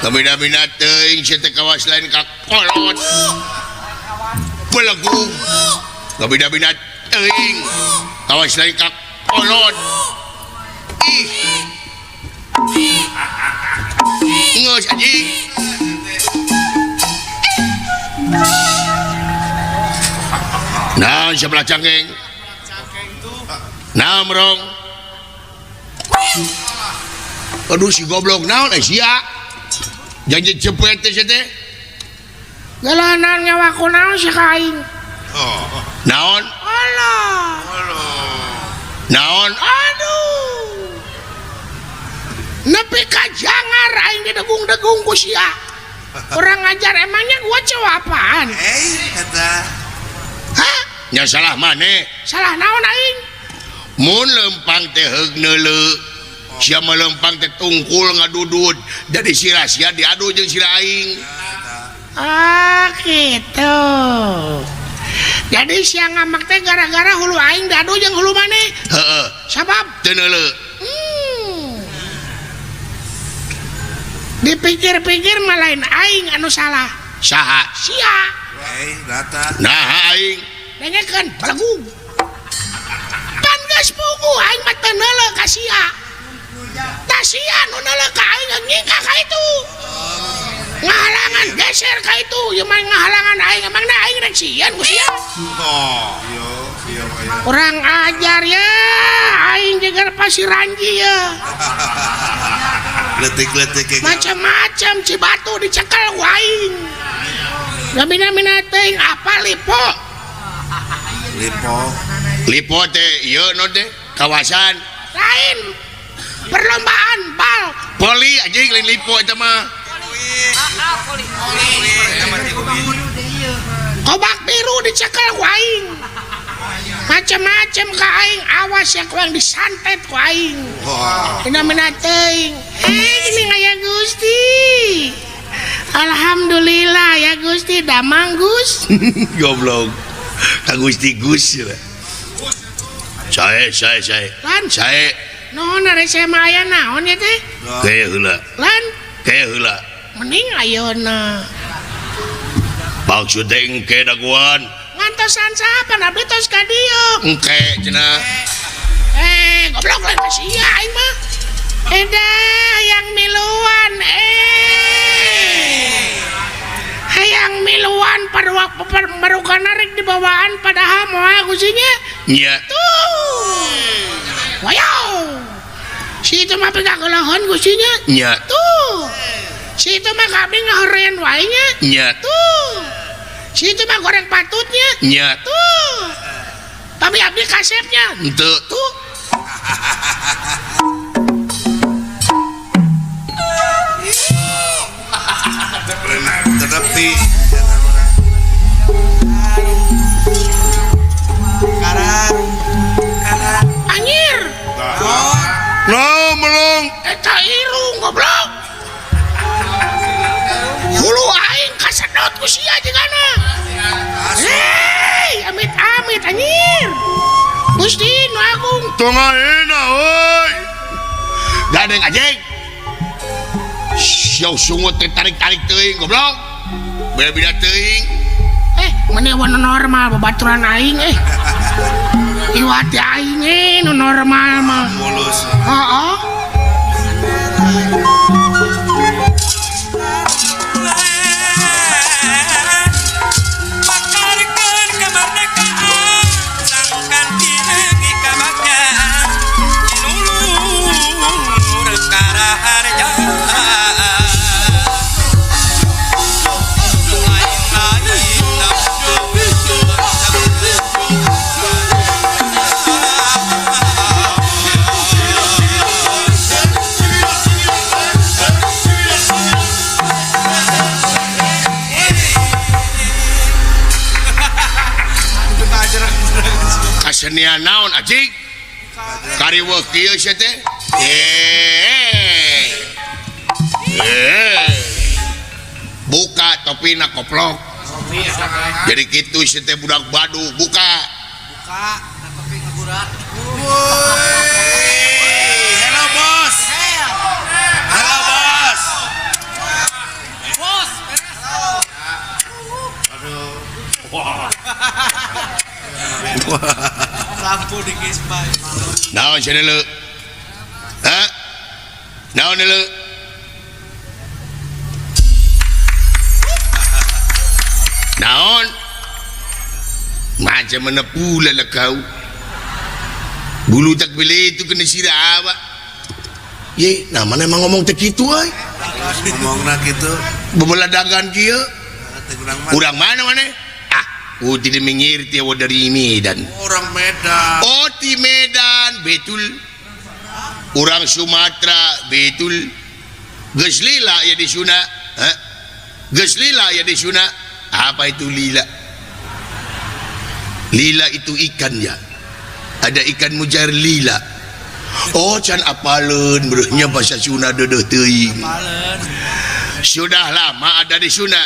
kabina-bina teuing si teh kawas lain ka kolot belagu kabina-bina teuing kawas lain ka kolot ih ngeus anjing nah sebelah cangkeng nah merong aduh si goblok naon sia janji cepet teh teh galanan nyawaku naon si kaing naon Allah naon aduh nepi ka jangar aing didegung-degung ku sia kurang ngajar emangnya gua cowok apaan kata hah nya salah maneh salah naon aing mun lempang teh heug neuleuh sia melempang teh tungkul ngadudud jadi si rahasia diadu jeung si aing gitu jadi siang ngamak teh gara-gara hulu aing diadu jeung hulu maneh heeh sabab teu neuleuh dipikir-pikir malain aing anu salah saha sia data nah aing dengekeun belagu kan geus pugu aing mah teu neuleuh ka sia tah sia nu neuleuh ka aing ngingkak ka itu ngahalangan geser ka itu ieu mah ngahalangan aing emangna aing rek sieun ku sia iya kurang ajar ya aing jeung pasir ranji ya letik-letik macam-macam cibatu dicekel ku aing gamina-mina teuing apa lipo lipo teh ieu non teh kawasan lain perlombaan bal poli anjing lain lipo eta mah kobak biru dicekel ku aing macam-macam ka aing awas ya kuang disantet ku aing gamina teuing gini ngaya Gusti alhamdulillah ya Gusti damang Gus goblok ka Gusti Gus sae lan sae naon ari saya mah aya naon ya teh kayak heula lan kayak heula mending ayeuna maksud teh engke daguan ngantosan saha abdi tos ka dieu engke cenah goblok lain ka sia aing mah hayang miluan hayang miluan parukana rek di bawaan padahal moal kusinya nya tuh wayaw si itu mah pegang kelahon kusinya nya tuh si itu mah kabeh ngahorean wae nya nya tuh si itu mah goreng patutnya nya tuh tapi abdi kasepnya henteu tuh tetepi anjir no melong eta irung goblok hulu aing kasedot ku sia jigana amit-amit anjir Gusti nu agung tengah enak oi gadeng anjing siau sungut teh tarik-tarik teuing goblok beda-beda teuing mana wana normal babaturan aing iwati aing nu normal mah mulus heeh kesenian naon anjing kariweuh kieu sia teh buka topina koplok jadi kitu sia teh budak badu buka tapi ngagurat halo bos Lampu di kispai. Naon sia deuleu? Hah? Naon deuleu? Naon? Macam mana pula lah kau? Bulu tak boleh itu kena sirah awak. Ye, nama emang ngomong tak gitu ay. Ngomong nak gitu. Bebeladangan kia. Kurang Urang mana mana? Ah, tidak mengerti awak dari Medan. orang Medan. Oh, di Medan, betul. Orang Sumatera, betul. Geus lila ya di Suna. Hah? Geus lila ya di Suna. Apa itu lila? Lila itu ikan ya. Ada ikan mujair lila. Oh, can apaleun berenya bahasa Sunda dedeuh teuing. Sudah lama ada di Sunda.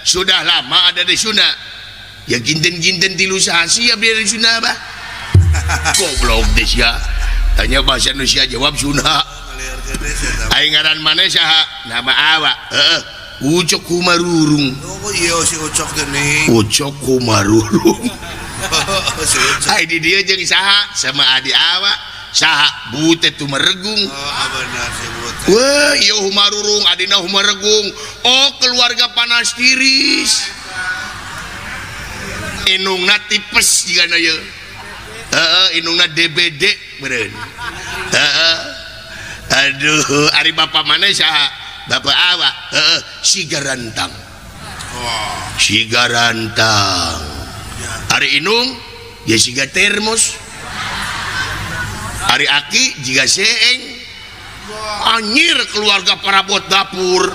Sudah lama ada di Sunda. Ya ginten-ginten tilu sasi ya biar di Sunda bah. Goblok deh sia. Tanya bahasa Indonesia jawab Sunda. Aing ngaran maneh saha? Nama awak. Ucok Kumarurung. Oh iya si Ucok geuning. Ucok Kumarurung. Si Ucok. Ai di dia jeung saha sama adik awak. Saha Butet Tumaregung. Oh benar si Butet. Wah, iya Humarurung, adina Humaregung. Oh, keluarga panas tiris. Inungna tipes jigana ye. Inungna DBD beureun. Aduh, ari bapak mana saha? Bapak awak. Si Garantang. Wah. Si Garantang. Ari Inung ya siga termos. Ari Aki jiga seeng. Anjir keluarga parabot dapur.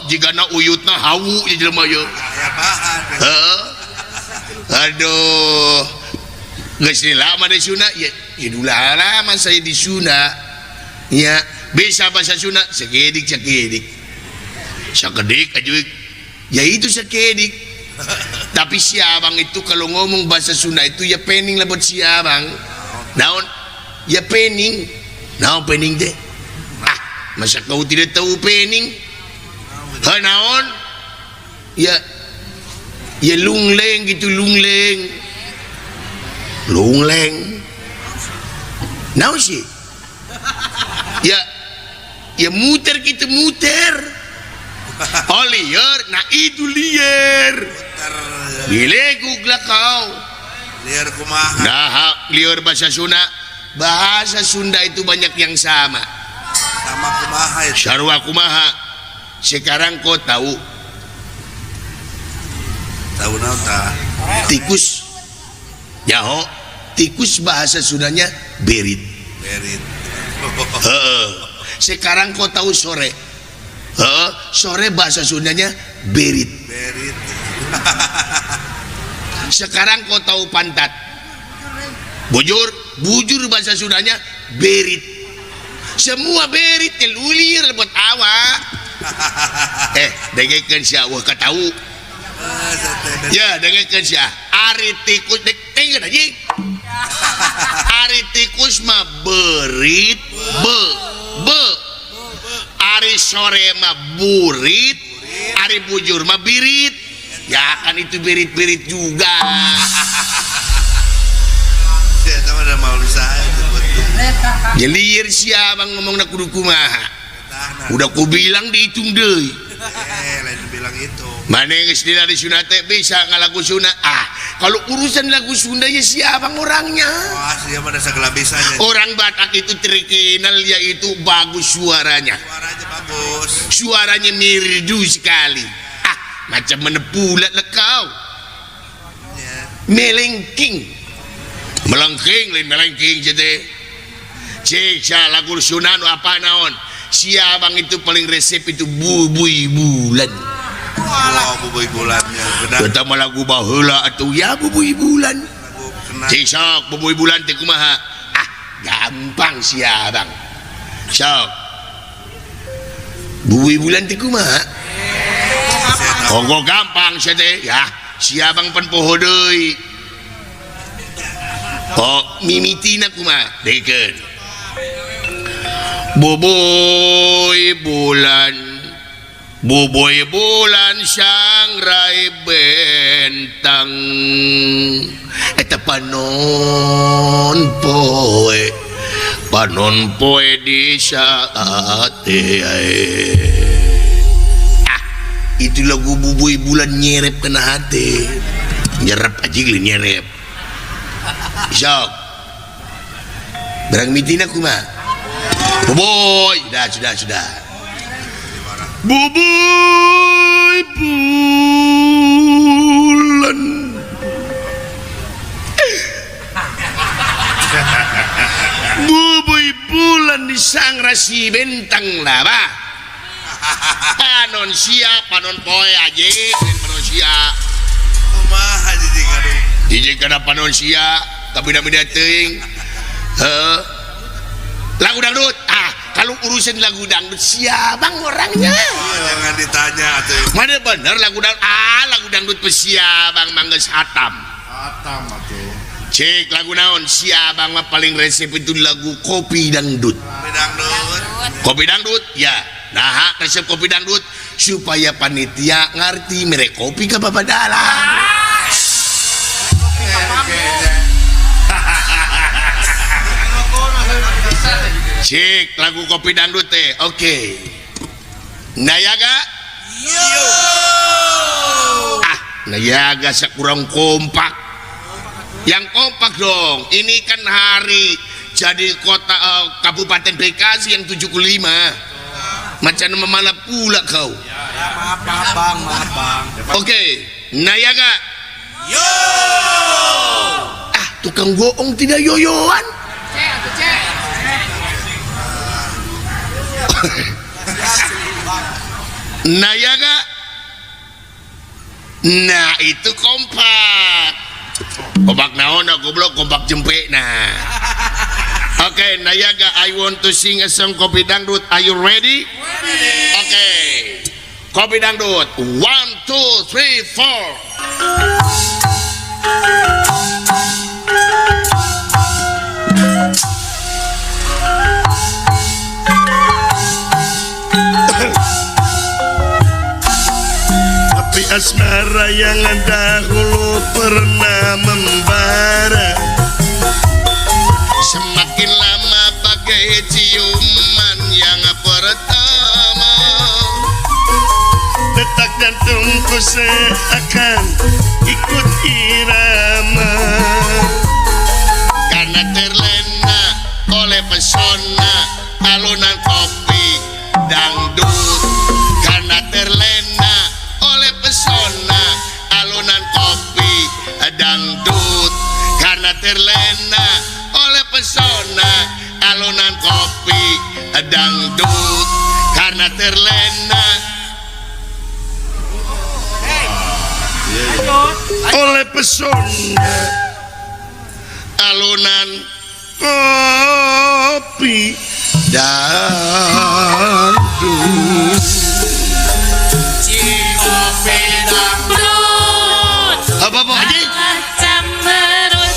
Jigana uyutna hawu ya jelema ye. Ya bahan. Aduh. Geus lama di Sunda ya. Dulu lama saya di Sunda. Ya, bisa bahasa Sunda sekedik. Sakedik ajuik. Ya itu sekedik. Tapi si abang itu kalau ngomong bahasa Sunda itu ya pening lah buat si abang. Naon? Ya pening. Naon pening deh? Ah, masa kau tidak tahu pening? Naon? Ya lungleng gitu lungleng. Naon sih? Ya muter gitu muter. Oh liar, nah itu liar. Bilegug lah kau. Liar kumaha. Nah, liar bahasa Sunda. Bahasa Sunda itu banyak yang sama. Sama kumaha itu. Sarua kumaha. Sekarang kau tahu Tahu naon tah? tikus. Yaho, tikus bahasa Sundanya berit. Berit. Sekarang kau tahu sore. Sore bahasa Sundanya berit. Berit. Sekarang kau tahu pantat. Bujur bahasa Sundanya berit. Semua berit telulir buat awak. Dengekeun sia wah katahu. Ya dengekeun sia. Ari tikus dengekeun aja. Ari tikus mah berit be. Ari sore mah burit. Ari bujur mah birit. Ya kan itu birit-birit juga. Saya sama ada mau usaha itu betul. Ya liar siapa ngomong nak kudu kumaha. Udah ku bilang dihitung deui. Lain bilang itu. Mana geus di Sunda teh bisa ngalagu Sunda. Kalau urusan lagu Sunda ya siapa orangnya? Wah, dia mah segala bisanya. Orang Batak itu terkenal yaitu bagus suaranya. Suaranya bagus. Suaranya merdu sekali. Macam mana pula lekau? Ya. Melengking. Melengking lain melengking jadi. Cek lagu Sunda apa naon? Si abang itu paling resep itu bubui bulan. Wah, bubui bulannya. Benar. Pertama lagu baheula atau ya bubui bulan. Lagu kena. Cek sok bubui bulan teh kumaha? Gampang si abang. Sok. Bubui bulan teh kumaha? Gampang sia teh. Ya, si abang pan poho deui. Mimitina kumaha? Dekeun. Boboy bulan Buboy bulan sangrai bentang eta panon poe di saat itu lagu buboy bulan nyerep kena hati nyerep aja gini nyerep sok berang mitin aku mah buboy sudah buboy bulan buboy bulan di sang rasi bentang lah bah panon siap panon poe aja panon siap kumaha jadi kado DJ kana panon siap tapi dah teuing lagu dangdut kalau urusan lagu dangdut siabang orangnya jangan ditanya atuh mana bener lagu dangdut pesiabang mangges hatam atuh cek lagu naon siabang mah paling resep itu lagu kopi dangdut ya nah resep kopi dangdut supaya panitia ngerti merek kopi ke babadalah cek lagu kopi dangdut teh oke. Nayaga Nayaga sekurang kompak yang kompak dong ini kan hari jadi kota Kabupaten Bekasi yang 75 macam memalap pula kau maaf bang oke. Nayaga tukang bohong tidak yoyoan Nayaga nah itu kompak naon goblok kompak jempek nah oke. Nayaga I want to sing a song kopi dangdut are you ready? Oke. Kopi dangdut 1 2 3 4 asmara yang dahulu pernah membara semakin lama bagai ciuman yang pertama detak jantungku seakan ikut irama karena terlena oleh pesona alunan kopi dangdut karena terlena oleh pesona alunan kopi dangdut karena terlena oleh pesona alunan kopi dangdut karena terlena oleh pesona alunan kopi dangdut kopi dangdut apa aja cemberut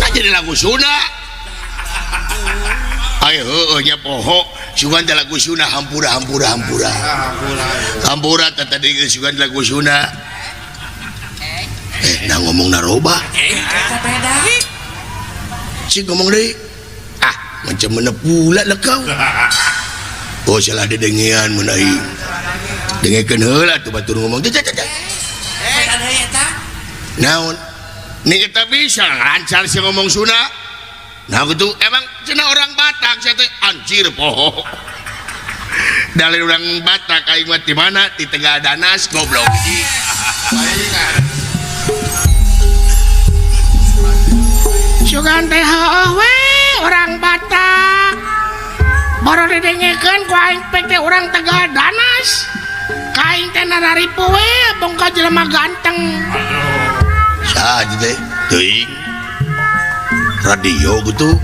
nah jadi lagu Sunda ayo nya poho sugan lagu Sunda hampura tadi sugan lagu Sunda nah ngomong naroba si ngomong deh macam mana pula lah kau salah ada dengian menaik dengarkan heula tuh batur ngomong naon ini kita bisa lancar sih ngomong Sunda nah gitu emang cina orang Batak saya tuh anjir poho dari orang Batak aing mah di mana di Tengah Danas goblok sugan teh orang Batak baru didengekeun ku aing pek teh orang Tegal Danas kain teh nararipu we bongka jelema ganteng saja teh teuing radio gitu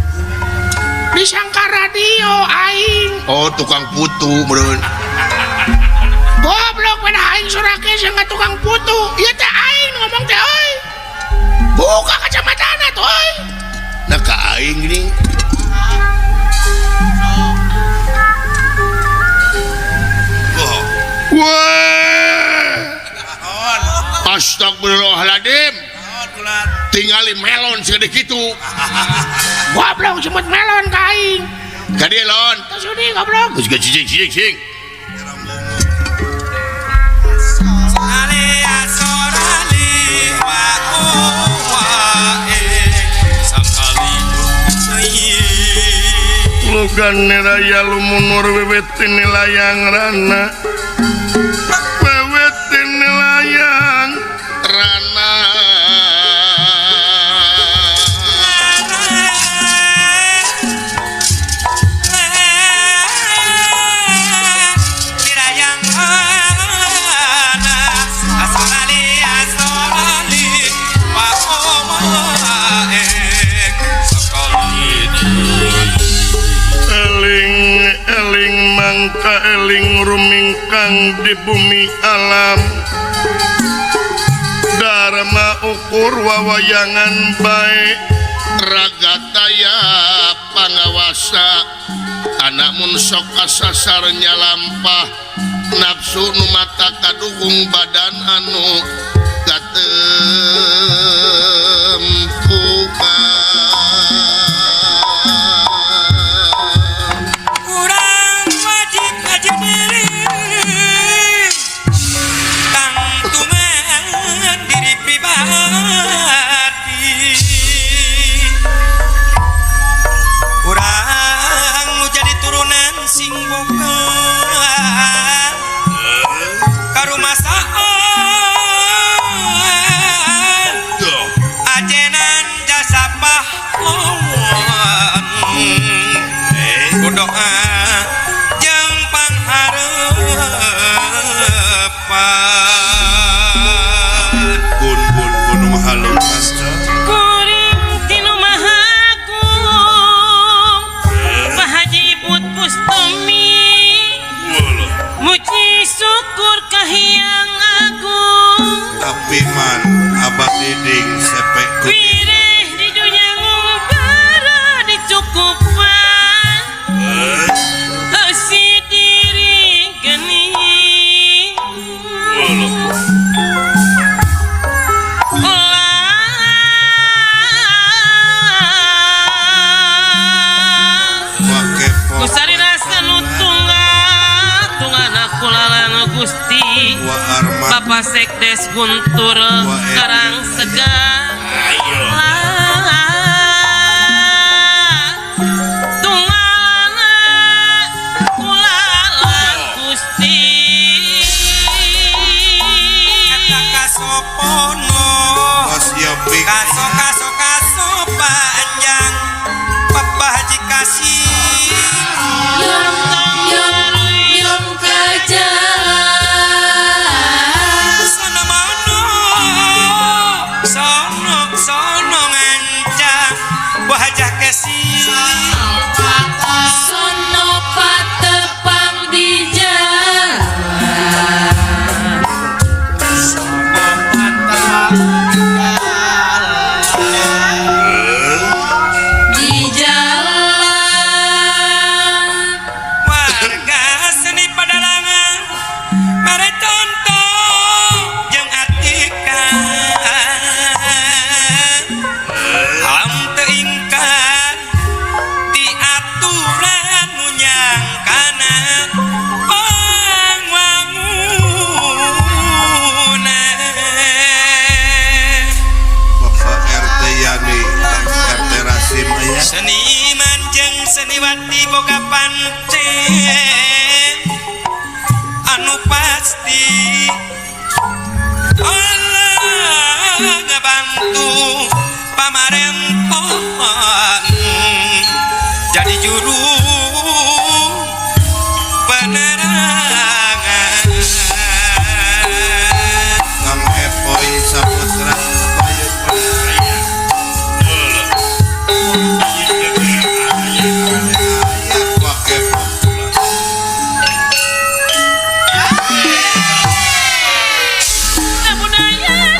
disangka radio aing tukang putu meureun goblok pada aing surake sangka tukang putu ieu teh aing ngomong teh euy buka kacamatana tuh euy nah ka aing gini wah Astagfirullahaladzim. Tinggali melon segede gitu. Goblok semut melon ka aing. Ka dieu lon. Teu sudi goblok. Geus cicing. Lugan raya lumunur wewetin layang rana. Wewetin layang rana. Eling rumingkang di bumi alam Dharma ukur wawayangan baik ragataya pangawasa anamun sok asasarnya lampah nafsu numata kadukung badan anu gatempukan Piman abah diding sepek wirih di dunia ngumbara dicukupan si diri geni kusari rasa tunggal aku lalang Gusti Bapak Sekdes Guntur Karang Segar tunggalna kulalang Gusti eta kasopono kaso panjang Bapak Haji Kasih yum kaja sono patepang di jalan warga seni padalangan mare contoh jeung atikan ham teu ingkar diaturan nu nyangkana pangwangunan Bapak RT Yani RT Rasim aya seniman jeung seniwati boga pancen anu pasti Allah ngabantu pamarentah jadi juru penerangan Kang Epoi Saputra Bayu Peraya Pak Epo budaya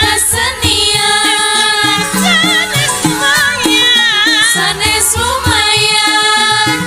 kesenian sanes lumayan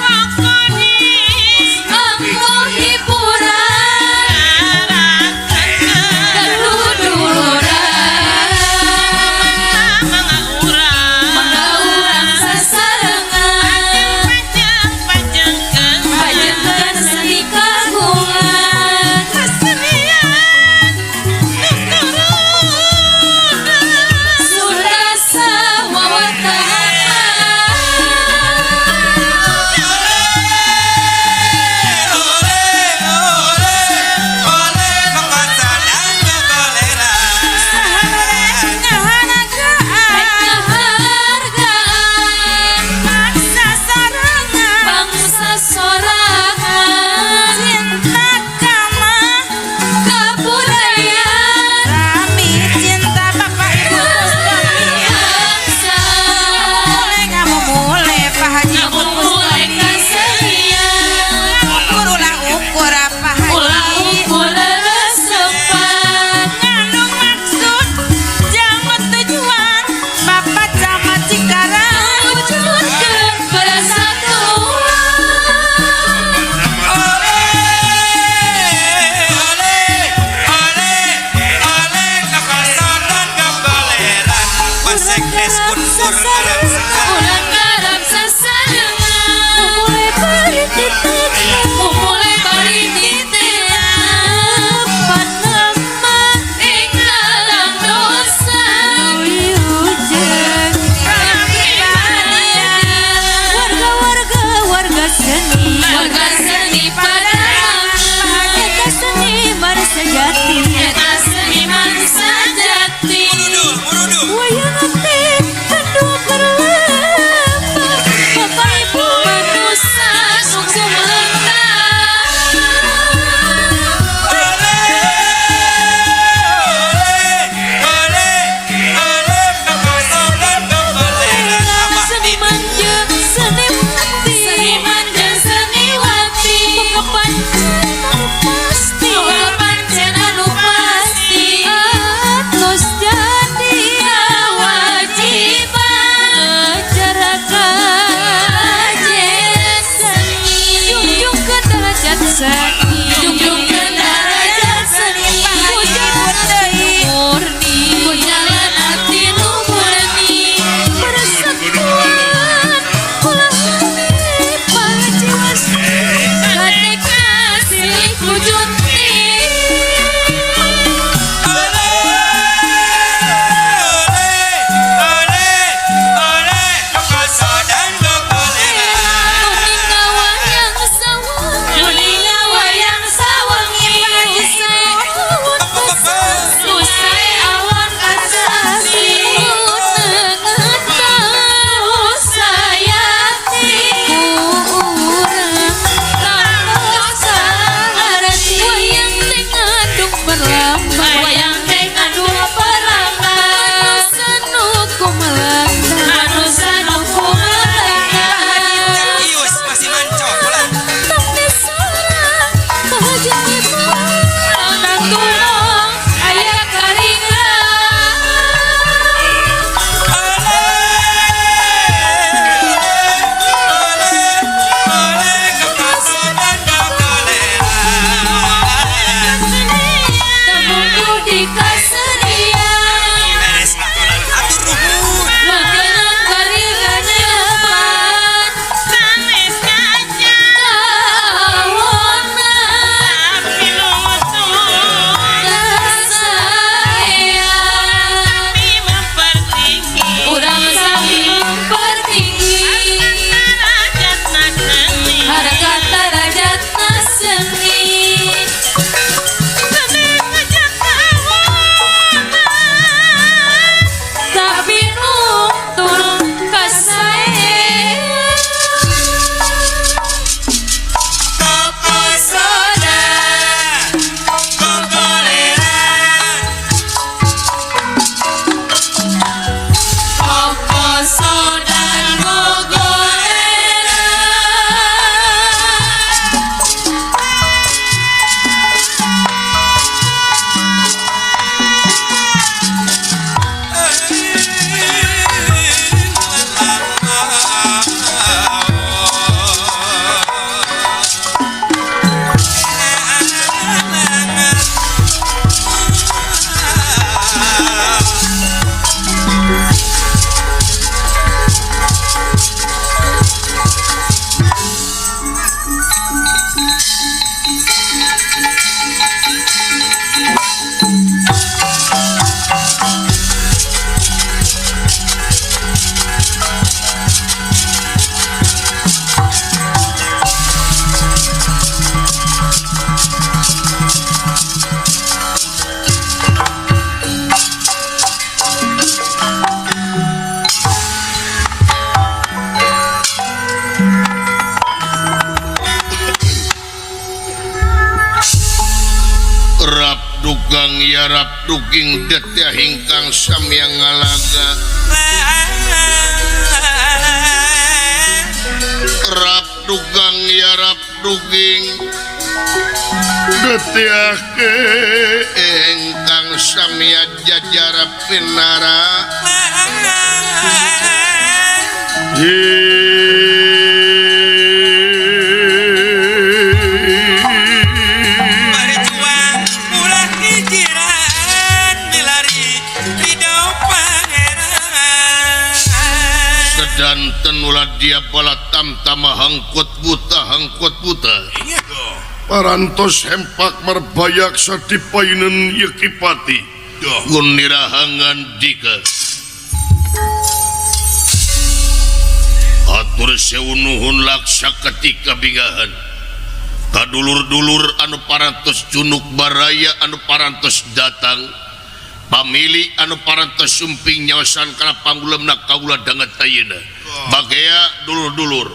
Ulang garap sasarangan mulai balik di tiap panama ingkang dosa hujan warga seni pada eta seniman sejati wayang aktif kedua berlamba bapak ibu manusia sungguh seniman jeung seniwati pengapancen anu pasti atos jadi kewajiban ngajarakan seni junjungkeun derajat seni pujian deui murni ku jalan ati nu murni persatuan ulah pajiwas kadeka silih wujudni Kuninga wayang sawang usai awan kasasi usayati kurang kalau saharati wayang teh ngandung perlambat sanuku melanda tapi sarang bahagia memang tulung aya tamuku di kaserian makanan karingan depan sanes kaca tahunan urang sami mempertinggi harkat darajatna seni tapi nungtung kasae Koko soda Dugang yarap duging detya hingkang samyang ngalaga rap dugang yarap duging detya hingkang samya jajarap pinara sadanten ulah dia bala tamtama hangkot buta parantos hempak marbayak satipainen Yekipati gunirahangan dika atur sewu nuhun laksa ketika bingahan kadulur-dulur anu parantos junuk baraya anu parantos datang pamili anu parantos sumping nyawasan kana panggulemna kaula danget ayeuna bagea dulur-dulur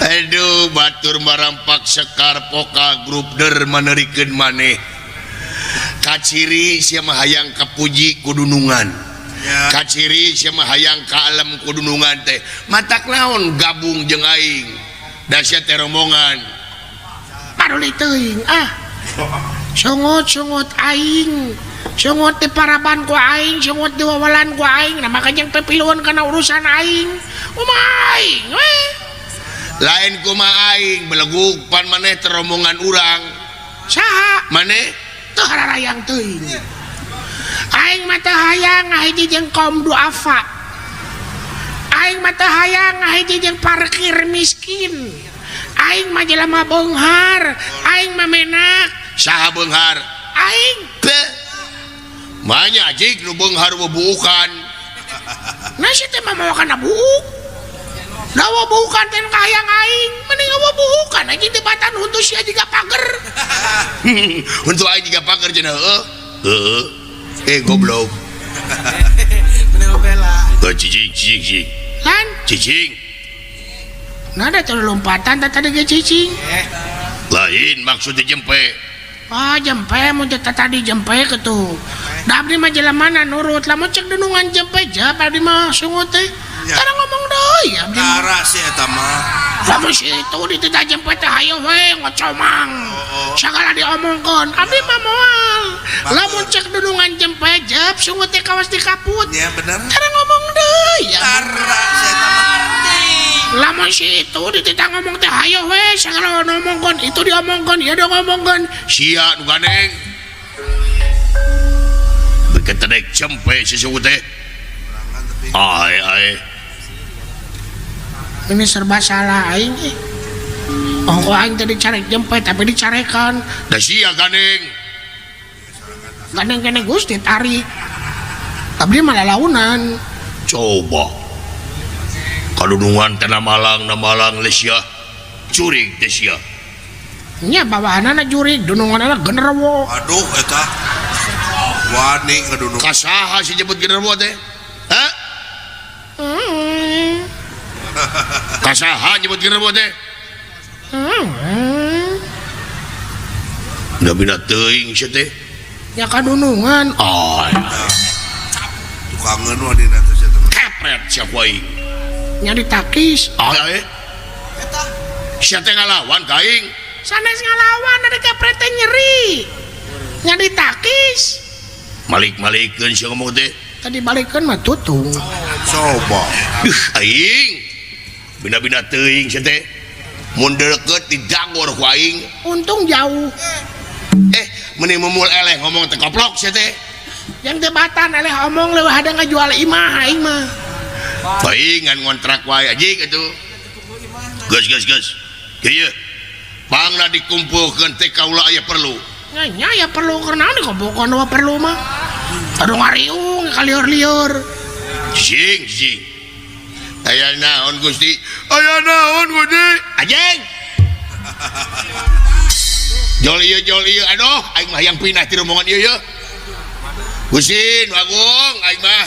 aduh batur marampak sekar poka grup der manerikeun maneh kaciri sia mah hayang kapuji kudunungan kaciri sia mah hayang ka alam kudunungan teh matak naon gabung jeung aing da sia teh rombongan paduli teuing songot aing songot di paraban ku aing songot di wawalan ku aing nah makanya pepiluan kana urusan aing aing lain kumaha aing belegug pan maneh terombongan urang saha maneh teu hararayang teuing aing mah teu hayang ngahiji jeung kaum duafa aing mah teu hayang ngahiji jeung parkir miskin aing mah jelema beunghar aing mah menak saha beunghar aing manya jik nu beunghar bubukan nah si teh mah mawa kana buuk dawa bukan ten kahayang aing mending bukan aja debatan untuk sia juga pager untuk aing juga pager cenah goblok cicing lan cicing nada tuh lompatan tadi ge cicing lain maksudnya jempe jempe mun tadi jempe kitu da abdi mah jelemana nurut lamun cek dunungan jempe jap abdi mah sungut teh cara ngomong deui abdi cara sih eta mah lamun situ ditita jempe teh hayo we ngocomang sagala diomongkeun abdi mah moal lamun cek dunungan jempe jap sungut teh kawas dikaput ya bener cara ngomong deui cara sih eta mah lamun situ ditita ngomong teh hayo we sagala ngomongkeun itu diomongkeun ieu ngomongkeun sia nu ganeng beketenek jempe sesuatu teh ai ini serba salah aing ongko aing tadi carek jempe tapi dicarekan da sia ganeng kene Gusti tarik abdi malah launan coba kadunungan teh na malang lesia curig teh sia nya bawahanana jurig dununganana genderuwo aduh eta wani kadunung kasaha si jebut genderuwo teh ha kasaha nyebut genderuwo teh da bina teuing sia teh ya kadunungan tukangeun wa dina teh sia kepret sia kuaing nya ditakis sia teh ngalawan ka aing sanes ngalawan ada kepret teh nyeri nya ditakis malik-malikeun sia ngomong teh tadi balikeun mah tutung coba aing bina-bina teuing sia teh mun deukeut didangor ku aing untung jauh meni memul eleh ngomong teh koplok sia teh yang debatan eleh omong leuwih ada ngajual imah aing mah aing ngan ngontrak wae aja gitu geus kieu pangna dikumpulkeun teh kaula aya perlu nya ya perlu karena dikumpulkeun wa perlu mah aduh ngariung kalieur-lieur cicing aya naon Gusti aya naon Gusti anjing jol ieu aduh aing mah yang pindah ti rombongan ieu ye Gusti nu agung aing mah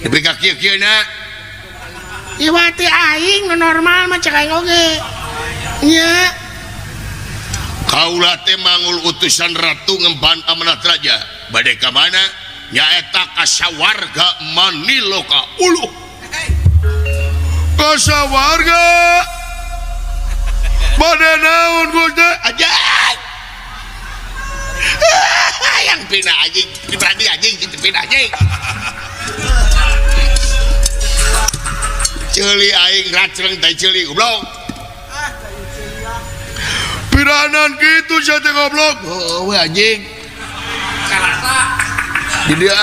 nepi ka kieu-kieu na Iwati aing nu normal mah cek aing oge. Nya. Kaulah teh mangul utusan ratu ngemban amanat raja. Bade ka mana? Nyaeta ka sawarga Maniloka uluh. Ka sawarga. Bade naon Gusti? Ajay. Yang pindah anjing, berani anjing, gitu pindah anjing. Ceuli aing racreng teh ceuli goblok. Piranan kitu sia teh goblok. Oh, we anjing. Di dia.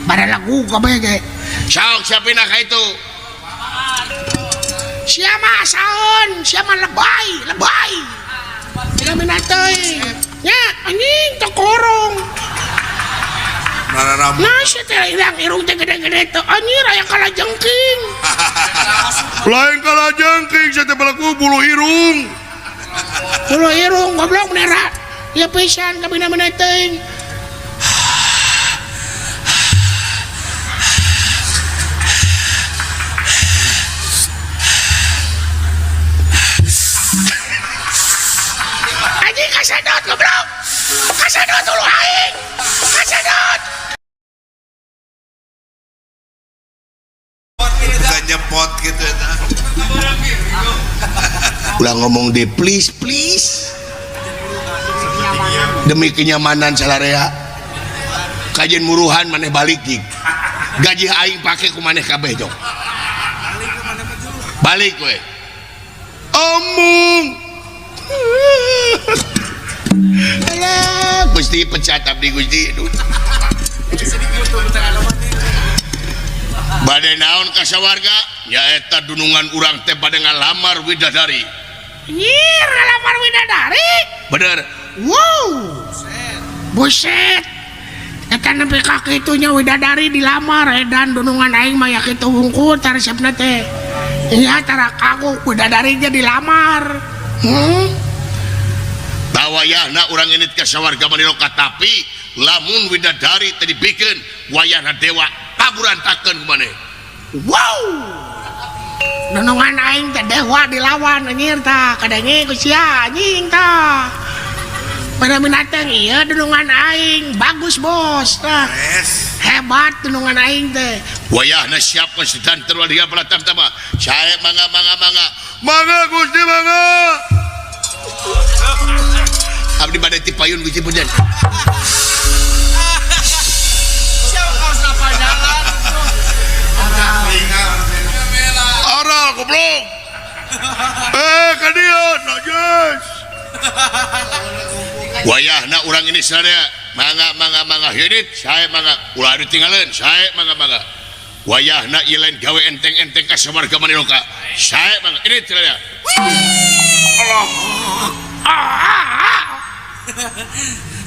Pada lagu kabeh ge. Sok siapina ka itu. Siapa saon, siapa lebay. Tidak minat teh. Ya, anjing tekorong. Nara rambut. Nah, saya teh hilang irung teh gede-gede tuh. Anjir aya kala jengking. Lain kala jengking sia teh balaku bulu irung. Bulu irung goblok nera. Ya pisan kabina minat teh. Anjing kasedot goblok. Kasedot dulu aing. Kasedot. Bukan nyepot gitu ya. Ulah ngomong deh please. Demi kenyamanan salarea. Kajian muruhan maneh balik jig. Gaji aing pake ku maneh kabeh jok. Balik we. Omong. Alah, Gusti pecat abdi Gusti. Aduh. Bade naon ka sawarga? Nyaeta dunungan urang teh bade ngalamar widadari. Nyir ngalamar widadari. Bener. Wow. Buset. Eta nepi ka kitunya widadari dilamar edan dunungan aing mah ya kitu hungkul taresepna teh. Iya tara kagok widadari nya dilamar. Tawayahna urang init ka sawarga Maniloka tapi lamun widadari teh dibikeun wayahna dewa kaburantakeun ku maneh. Wow. Dunungan aing teh dewa dilawan anjir tah kadenge ku sia anjing tah. Pada minateng iya dunungan aing bagus bos tah. Yes. Hebat dunungan aing teh. Wayahna siapkeun sedanten waliha pelatang tama. Sae mangga. Mangga Gusti mangga. Abdi bade ti payun Gusti punten. Aral goblok. Ka dieu najas. Wayahna urang ini sadaya mangga hirit sae mangga ulah ditinggalin sae mangga wayahna ieu lain gawe enteng-enteng ka sawarga Maniloka sae mangga ini sadaya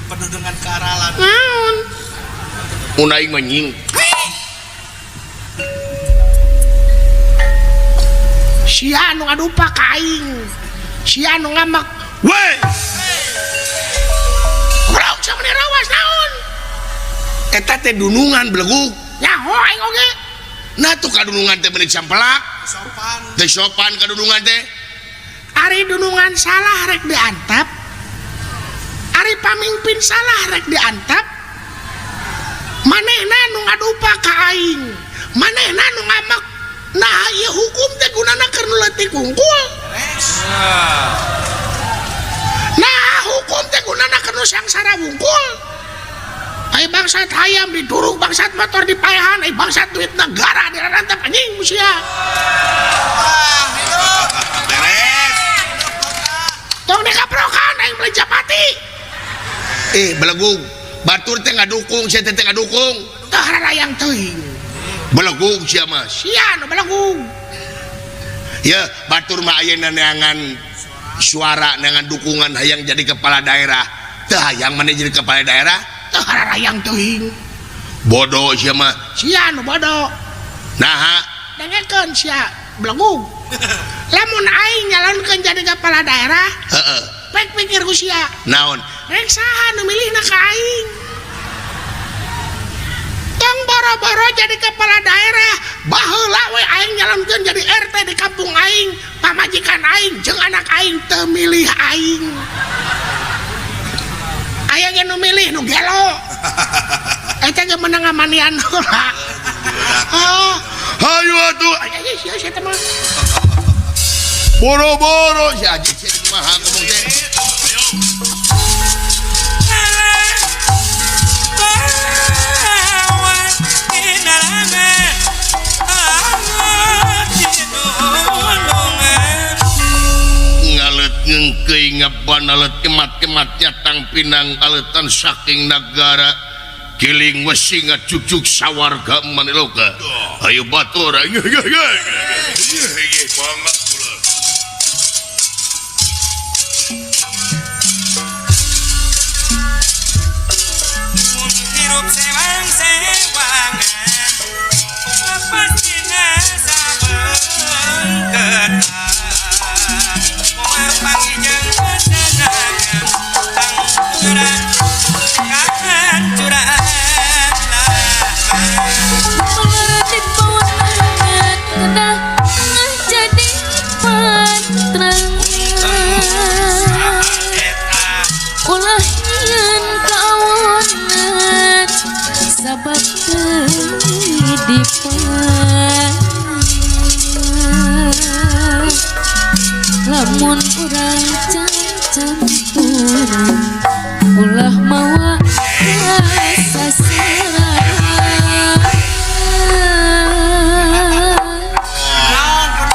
penuh dengan kearalan. Naon? mun aing mah nying Sia anu ngadupa ka aing. Sia anu ngamak. Weh. Goblok samane rawas naon? eta teh dunungan beleguk Nyaho aing oge. nah tuh kadunungan teh menik sampelak Sopan. teh sopan kadunungan teh Ari dunungan salah rek diantap. Ari pamimpin salah rek diantap. Manehna nu ngadupa ka aing. Manehna nu ngamak. Nah ieu hukum teh gunana keur nu leutik hungkul. Nah hukum teh gunana keur nu sangsara hungkul. Ai bangsat hayam diduruk, bangsat motor dipaehan, ai bangsat duit negara dirantap anjing musia. Beres. Tong dikaprokan aing beli japati. beleguk batur teh ngadukung sia teh ngadukung Teu harayang teuing. beleguk sia mah Sia nu belagung. ya batur mah ayeuna neangan suara neangan dukungan hayang jadi kepala daerah teu hayang maneh jadi kepala daerah Teu harayang teuing. bodoh sia mah Sia nu bodoh. nah Dengekeun sia belagung. Lamun aing nyalonkeun jadi kepala daerah, heeh pek pikir ku sia. naon Rek saha nu milihna ka aing? boro-boro jadi kepala daerah baheula we aing nyalonkeun jadi RT di kampung aing pamajikan aing jeung anak aing teu milih aing aya ge nu milih nu gelo eta ge menang amanian heula Hayu atuh aya sia teh mah boro-boro si Aji si kumaha ngomong teh ngalet ngengkei ngaban alet kemat-kematnya tang pinang aletan saking negara kiling wesi ngacucuk sawarga maniloka ayo batur banget pula hirup sewang-sewangan pastinya sabeungkeun moal panggijeng kesenangan tang kurang kahancuran Mengerti banget Kedah jadi pantrang Ulah nyen kaonan Sabab dipan Lamun urang campuran Ulah mawa rasa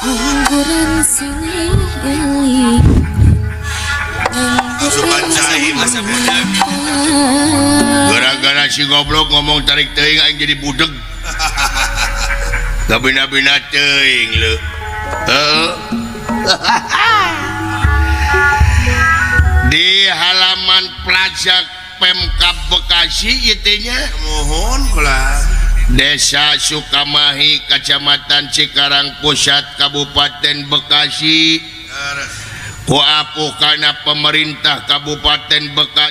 Angguran sini Sukan cai masa muda. gara-gara si goblok ngomong tarik teuing aing jadi budeg kabina-bina teuing leu di halaman Plajak Pemkab Bekasi ieu nya Mohon kula. Desa Sukamahi Kecamatan Cikarang Pusat Kabupaten Bekasi ku apuh kana pemerintah Kabupaten Bekasi